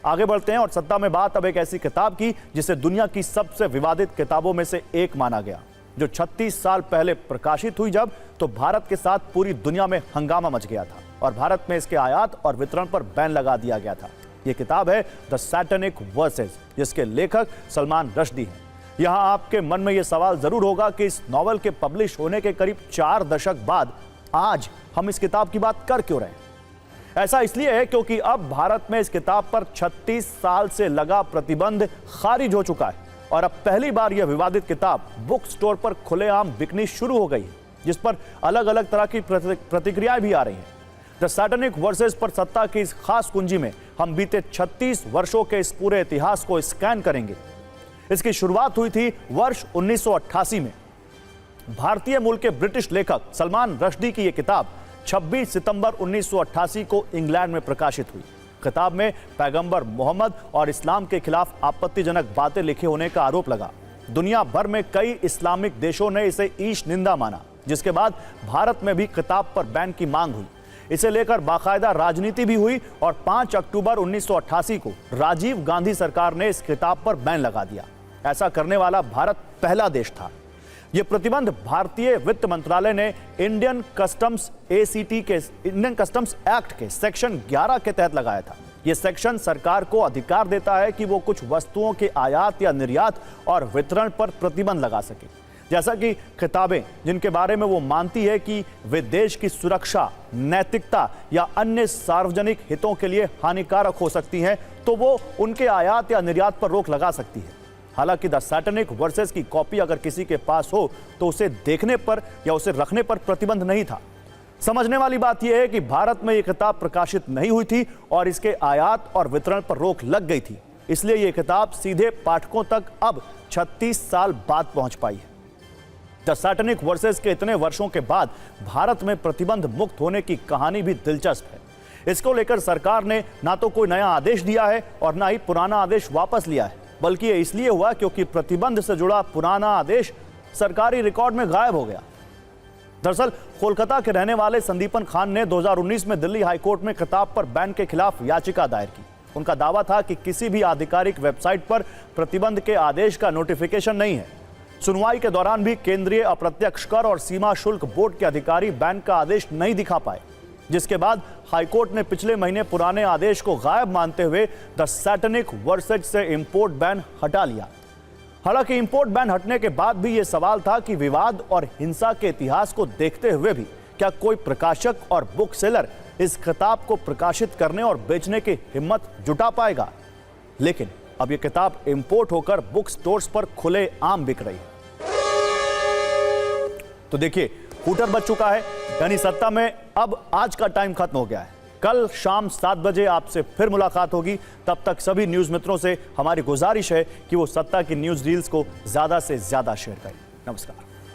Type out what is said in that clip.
आगे बढ़ते हैं और सत्ता में बात अब एक ऐसी किताब की जिसे दुनिया की सबसे विवादित किताबों में से एक माना गया, जो 36 साल पहले प्रकाशित हुई जब तो भारत के साथ पूरी दुनिया में हंगामा मच गया था और भारत में इसके आयात और वितरण पर बैन लगा दिया गया था। यह किताब है द सैटेनिक वर्सेस, जिसके लेखक सलमान रश्दी हैं। यहां आपके मन में यह सवाल जरूर होगा कि इस नॉवल के पब्लिश होने के करीब 4 दशक बाद आज हम इस किताब की बात कर क्यों रहे हैं। ऐसा इसलिए है क्योंकि अब भारत में इस किताब पर 36 साल से लगा प्रतिबंध खारिज हो चुका है और अब पहली बार यह विवादित किताब बुक स्टोर पर खुलेआम बिकनी शुरू हो गई है, जिस पर अलग अलग तरह की प्रतिक्रियाएं भी आ रही हैं। द सैटेनिक वर्सेस पर सत्ता की इस खास कुंजी में हम बीते 36 वर्षों के इस पूरे इतिहास को स्कैन करेंगे। इसकी शुरुआत हुई थी वर्ष 1988 में। भारतीय मूल के ब्रिटिश लेखक सलमान रश्दी की यह किताब 26 सितंबर 1988 को इंग्लैंड में प्रकाशित हुई। किताब में पैगंबर मोहम्मद और इस्लाम के खिलाफ आपत्तिजनक बातें लिखे होने का आरोप लगा। दुनिया भर में कई इस्लामिक देशों ने इसे ईश निंदा माना, जिसके बाद भारत में भी किताब पर बैन की मांग हुई। इसे लेकर बाकायदा राजनीति भी हुई और 5 अक्टूबर 1988 को राजीव गांधी सरकार ने इस किताब पर बैन लगा दिया। ऐसा करने वाला भारत पहला देश था। यह प्रतिबंध भारतीय वित्त मंत्रालय ने इंडियन कस्टम्स एक्ट के सेक्शन 11 के तहत लगाया था। यह सेक्शन सरकार को अधिकार देता है कि वो कुछ वस्तुओं के आयात या निर्यात और वितरण पर प्रतिबंध लगा सके, जैसा कि किताबें जिनके बारे में वो मानती है कि वे देश की सुरक्षा, नैतिकता या अन्य सार्वजनिक हितों के लिए हानिकारक हो सकती हैं, तो वो उनके आयात या निर्यात पर रोक लगा सकती है। हालांकि द सैटेनिक वर्सेस की कॉपी अगर किसी के पास हो तो उसे देखने पर या उसे रखने पर प्रतिबंध नहीं था। समझने वाली बात यह है कि भारत में यह किताब प्रकाशित नहीं हुई थी और इसके आयात और वितरण पर रोक लग गई थी, इसलिए यह किताब सीधे पाठकों तक अब 36 साल बाद पहुंच पाई है। द सैटेनिक वर्सेस के इतने वर्षों के बाद भारत में प्रतिबंध मुक्त होने की कहानी भी दिलचस्प है। इसको लेकर सरकार ने ना तो कोई नया आदेश दिया है और ना ही पुराना आदेश वापस लिया है, बल्कि यह इसलिए हुआ क्योंकि प्रतिबंध से जुड़ा पुराना आदेश सरकारी रिकॉर्ड में गायब हो गया। दरअसल कोलकाता के रहने वाले संदीपन खान ने 2019 में दिल्ली हाईकोर्ट में किताब पर बैन के खिलाफ याचिका दायर की। उनका दावा था कि किसी भी आधिकारिक वेबसाइट पर प्रतिबंध के आदेश का नोटिफिकेशन नहीं है। सुनवाई के दौरान भी केंद्रीय अप्रत्यक्ष कर और सीमा शुल्क बोर्ड के अधिकारी बैन का आदेश नहीं दिखा पाए, जिसके बाद हाईकोर्ट ने पिछले महीने पुराने आदेश को गायब मानते हुए द सैटेनिक वर्सेस से इंपोर्ट बैन हटा लिया। हालांकि इंपोर्ट बैन हटने के बाद भी यह सवाल था कि विवाद और हिंसा के इतिहास को देखते हुए भी क्या कोई प्रकाशक और बुक सेलर इस किताब को प्रकाशित करने और बेचने की हिम्मत जुटा पाएगा। लेकिन अब यह किताब इंपोर्ट होकर बुक स्टोर्स पर खुले आम बिक रही है। तो देखिए, हूटर बज चुका है, यानी सत्ता में अब आज का टाइम खत्म हो गया है। कल शाम 7 बजे आपसे फिर मुलाकात होगी। तब तक सभी न्यूज मित्रों से हमारी गुजारिश है कि वो सत्ता की न्यूज रील्स को ज्यादा से ज्यादा शेयर करें। नमस्कार।